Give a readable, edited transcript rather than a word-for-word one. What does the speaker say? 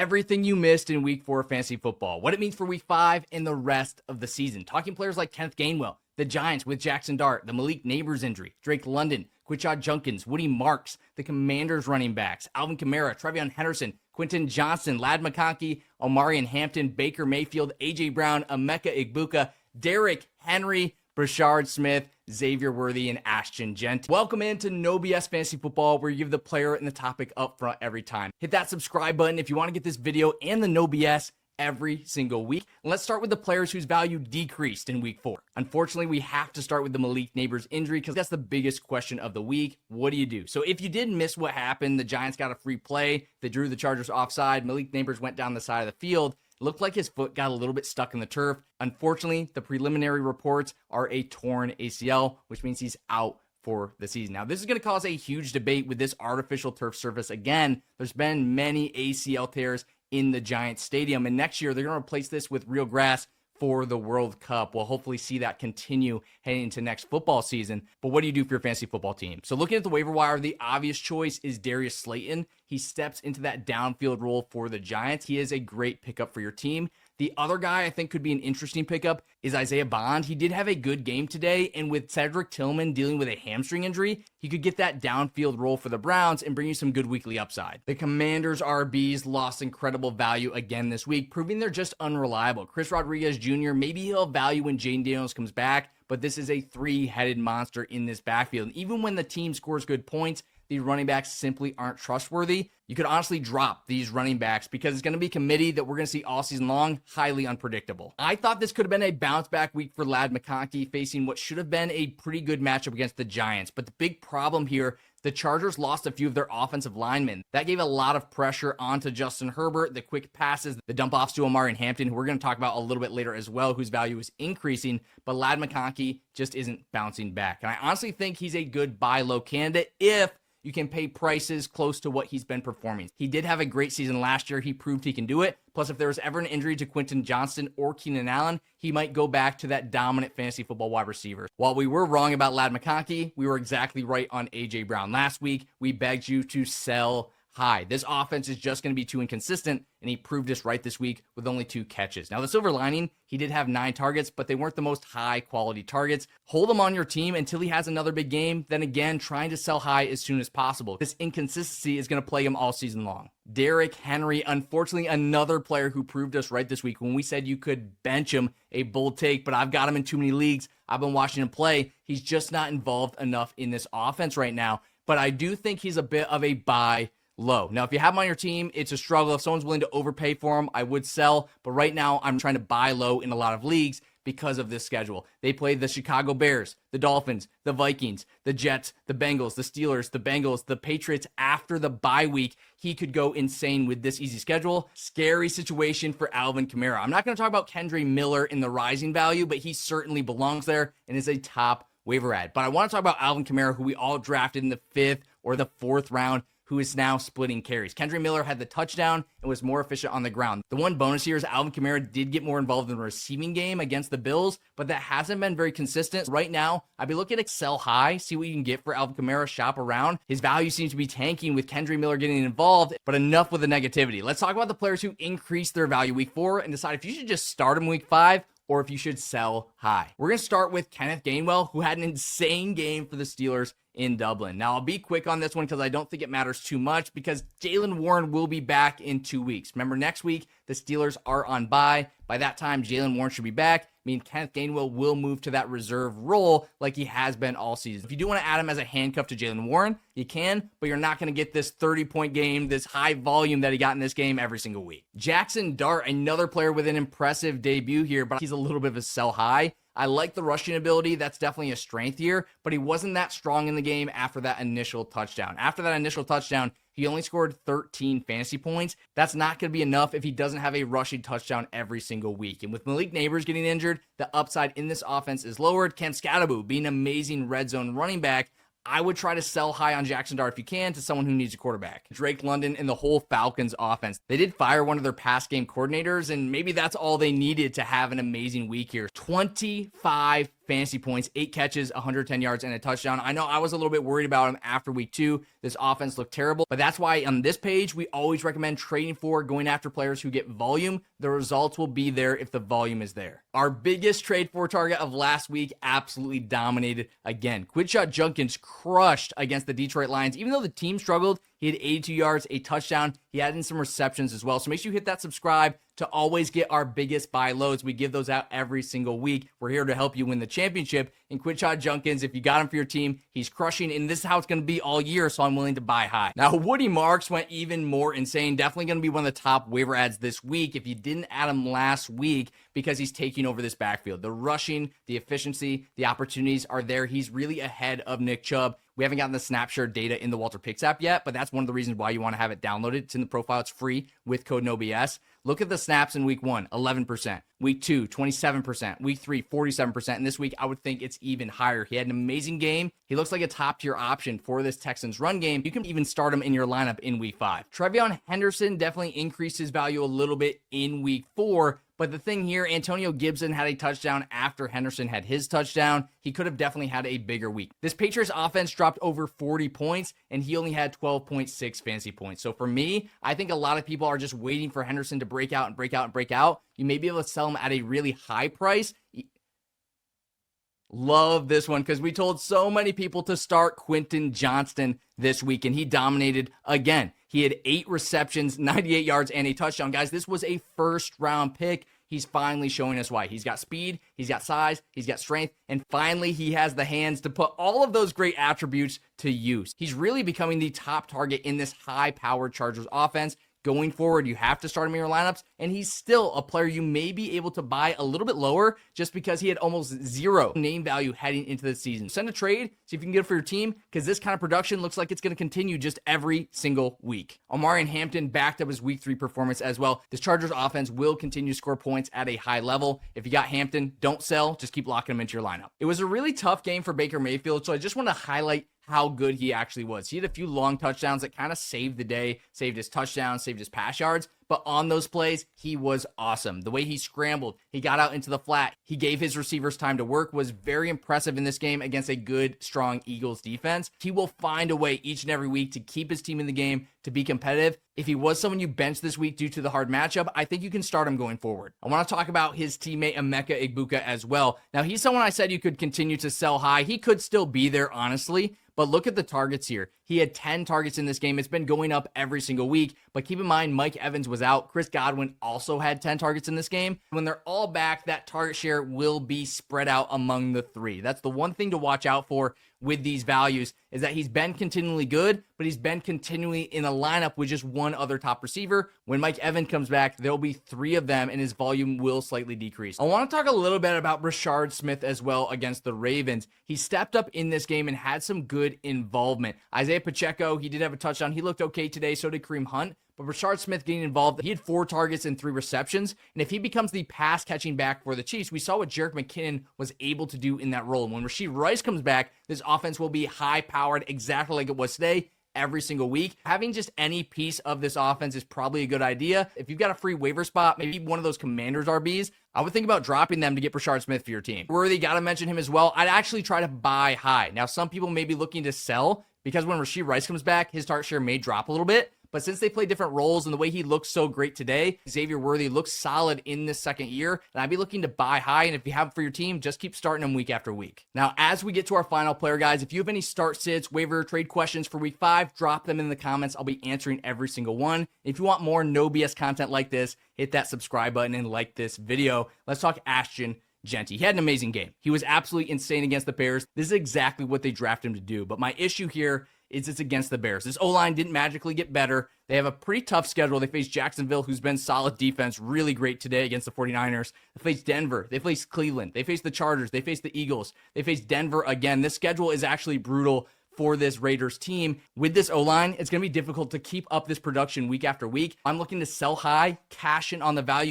everything you missed in week 4 of fantasy football, what it means for week 5 and the rest of the season. Talking players like Kenneth Gainwell, the Giants with Jackson Dart, the Malik Nabers injury, Drake London, Quinshon Judkins, Woody Marks, the Commanders running backs, Alvin Kamara, Trevion Henderson, Quentin Johnston, Ladd McConkey, Omarion Hampton, Baker Mayfield, A.J. Brown, Emeka Egbuka, Derrick Henry, Brashard Smith, Xavier Worthy, and Ashton Jeanty. Welcome into No BS Fantasy Football, where you give the player and the topic up front every time. Hit that subscribe button if you want to get this video and the No BS every single week. And let's start with the players whose value decreased in week 4. Unfortunately, we have to start with the Malik Nabers injury because that's the biggest question of the week. What do you do? So if you did miss what happened, the Giants got a free play. They drew the Chargers offside. Malik Nabers went down the side of the field. Looked like his foot got a little bit stuck in the turf. Unfortunately, the preliminary reports are a torn ACL, which means he's out for the season. Now, this is going to cause a huge debate with this artificial turf surface. Again, there's been many ACL tears in the Giants stadium, and next year they're going to replace this with real grass for the World Cup. We'll hopefully see that continue heading into next football season. But what do you do for your fantasy football team? So looking at the waiver wire, the obvious choice is Darius Slayton. He steps into that downfield role for the Giants. He is a great pickup for your team. The other guy I think could be an interesting pickup is Isaiah Bond. He did have a good game today, and with Cedric Tillman dealing with a hamstring injury, he could get that downfield role for the Browns and bring you some good weekly upside. The Commanders RBs lost incredible value again this week, proving they're just unreliable. Chris Rodriguez Jr., maybe he'll have value when Jane Daniels comes back, but this is a three-headed monster in this backfield. And even when the team scores good points, the running backs simply aren't trustworthy. You could honestly drop these running backs because it's going to be a committee that we're going to see all season long, highly unpredictable. I thought this could have been a bounce back week for Ladd McConkey, facing what should have been a pretty good matchup against the Giants. But the big problem here, the Chargers lost a few of their offensive linemen. That gave a lot of pressure onto Justin Herbert, the quick passes, the dump offs to Omarion Hampton, who we're going to talk about a little bit later as well, whose value is increasing, but Ladd McConkey just isn't bouncing back. And I honestly think he's a good buy low candidate if you can pay prices close to what he's been performing. He did have a great season last year. He proved he can do it. Plus, if there was ever an injury to Quentin Johnston or Keenan Allen, he might go back to that dominant fantasy football wide receiver. While we were wrong about Ladd McConkey, we were exactly right on A.J. Brown. Last week, we begged you to sell high. This offense is just going to be too inconsistent, and he proved us right this week with only 2 catches. Now, the silver lining, he did have 9 targets, but they weren't the most high-quality targets. Hold him on your team until he has another big game, then again, trying to sell high as soon as possible. This inconsistency is going to plague him all season long. Derrick Henry, unfortunately, another player who proved us right this week when we said you could bench him, a bold take, but I've got him in too many leagues. I've been watching him play. He's just not involved enough in this offense right now, but I do think he's a bit of a buy low. Now, if you have him on your team, it's a struggle. If someone's willing to overpay for him, I would sell. But right now, I'm trying to buy low in a lot of leagues because of this schedule. They play the Chicago Bears, the Dolphins, the Vikings, the Jets, the Bengals, the Steelers, the Bengals, the Patriots after the bye week. He could go insane with this easy schedule. Scary situation for Alvin Kamara. I'm not going to talk about Kendre Miller in the rising value, but he certainly belongs there and is a top waiver ad. But I want to talk about Alvin Kamara, who we all drafted in the 5th or the 4th round, who is now splitting carries. Kendre Miller had the touchdown and was more efficient on the ground. The one bonus here is Alvin Kamara did get more involved in the receiving game against the Bills, but that hasn't been very consistent. Right now, I'd be looking to sell high, see what you can get for Alvin Kamara, shop around. His value seems to be tanking with Kendre Miller getting involved, but enough with the negativity. Let's talk about the players who increased their value week 4 and decide if you should just start him week 5 or if you should sell high. We're going to start with Kenneth Gainwell, who had an insane game for the Steelers in Dublin. Now, I'll be quick on this one because I don't think it matters too much because Jaylen Warren will be back in 2 weeks. Remember, next week, the Steelers are on bye. By that time, Jaylen Warren should be back. I mean, Kenneth Gainwell will move to that reserve role like he has been all season. If you do want to add him as a handcuff to Jaylen Warren, you can, but you're not going to get this 30-point game, this high volume that he got in this game every single week. Jackson Dart, another player with an impressive debut here, but he's a little bit of a sell high. I like the rushing ability. That's definitely a strength here, but he wasn't that strong in the game after that initial touchdown. After that initial touchdown, he only scored 13 fantasy points. That's not going to be enough if he doesn't have a rushing touchdown every single week. And with Malik Nabers getting injured, the upside in this offense is lowered. Cam Skattebo being an amazing red zone running back, I would try to sell high on Jackson Dart if you can to someone who needs a quarterback. Drake London and the whole Falcons offense. They did fire one of their pass game coordinators, and maybe that's all they needed to have an amazing week here. 25 fantasy points, 8 catches, 110 yards, and a touchdown. I know I was a little bit worried about him after week 2. This offense looked terrible, but that's why on this page, we always recommend trading for, going after players who get volume. The results will be there if the volume is there. Our biggest trade for target of last week absolutely dominated again. Quidshot Junkins crushed against the Detroit Lions. Even though the team struggled, he had 82 yards, a touchdown. He had in some receptions as well. So make sure you hit that subscribe to always get our biggest buy lows. We give those out every single week. We're here to help you win the championship. And Quidshot Junkins, if you got him for your team, he's crushing. And this is how it's going to be all year, so I'm willing to buy high. Now, Woody Marks went even more insane. Definitely going to be one of the top waiver ads this week if you didn't add him last week, because he's taking over this backfield. The rushing, the efficiency, the opportunities are there. He's really ahead of Nick Chubb. We haven't gotten the snap share data in the Walter Picks app yet, but that's one of the reasons why you want to have it downloaded. It's in the profile. It's free with code NOBS. Look at the snaps in week 1, 11%. Week 2, 27%. Week 3, 47%. And this week, I would think it's even higher. He had an amazing game. He looks like a top-tier option for this Texans run game. You can even start him in your lineup in week 5. Trevion Henderson definitely increased his value a little bit in week 4. But the thing here, Antonio Gibson had a touchdown after Henderson had his touchdown. He could have definitely had a bigger week. This Patriots offense dropped over 40 points, and he only had 12.6 fantasy points. So for me, I think a lot of people are just waiting for Henderson to break out and break out and break out. You may be able to sell him at a really high price. Love this one because we told so many people to start Quentin Johnston this week, and he dominated again. He had 8 receptions, 98 yards, and a touchdown. Guys, this was a first-round pick. He's finally showing us why. He's got speed, he's got size, he's got strength, and finally he has the hands to put all of those great attributes to use. He's really becoming the top target in this high-powered Chargers offense. Going forward, you have to start him in your lineups, and he's still a player you may be able to buy a little bit lower just because he had almost 0 name value heading into the season. Send a trade, see if you can get it for your team, because this kind of production looks like it's going to continue just every single week. Omarion Hampton backed up his week 3 performance as well. This Chargers offense will continue to score points at a high level. If you got Hampton, don't sell, just keep locking him into your lineup. It was a really tough game for Baker Mayfield, so I just want to highlight how good he actually was. He had a few long touchdowns that kind of saved the day, saved his touchdowns, saved his pass yards. But on those plays, he was awesome. The way he scrambled, he got out into the flat, he gave his receivers time to work, was very impressive in this game against a good, strong Eagles defense. He will find a way each and every week to keep his team in the game, to be competitive. If he was someone you benched this week due to the hard matchup, I think you can start him going forward. I want to talk about his teammate Emeka Egbuka as well. Now, he's someone I said you could continue to sell high. He could still be there, honestly. But look at the targets here. He had 10 targets in this game. It's been going up every single week. But keep in mind, Mike Evans was out. Chris Godwin also had 10 targets in this game. When they're all back, that target share will be spread out among the 3. That's the one thing to watch out for with these values, is that he's been continually good, but he's been continually in a lineup with just one other top receiver. When Mike Evans comes back, there'll be 3 of them, and his volume will slightly decrease. I want to talk a little bit about Rashard Smith as well against the Ravens. He stepped up in this game and had some good involvement. Isaiah Pacheco, he did have a touchdown. He looked okay today, so did Kareem Hunt. But Rashard Smith getting involved, he had 4 targets and 3 receptions. And if he becomes the pass catching back for the Chiefs, we saw what Jerick McKinnon was able to do in that role. And when Rashee Rice comes back, this offense will be high powered exactly like it was today, every single week. Having just any piece of this offense is probably a good idea. If you've got a free waiver spot, maybe one of those Commanders RBs, I would think about dropping them to get Rashard Smith for your team. Worthy, got to mention him as well. I'd actually try to buy high. Now, some people may be looking to sell because when Rashee Rice comes back, his target share may drop a little bit. But since they play different roles and the way he looks so great today, Xavier Worthy looks solid in this second year. And I'd be looking to buy high. And if you have him for your team, just keep starting them week after week. Now, as we get to our final player, guys, if you have any start sits, waiver, trade questions for week 5, drop them in the comments. I'll be answering every single one. If you want more no BS content like this, hit that subscribe button and like this video. Let's talk Ashton Jeanty. He had an amazing game. He was absolutely insane against the Bears. This is exactly what they drafted him to do. But my issue here is it's against the Bears. This O-line didn't magically get better. They have a pretty tough schedule. They face Jacksonville, who's been solid defense, really great today against the 49ers. They face Denver. They face Cleveland. They face the Chargers. They face the Eagles. They face Denver again. This schedule is actually brutal for this Raiders team. With this O-line, it's going to be difficult to keep up this production week after week. I'm looking to sell high, cash in on the value.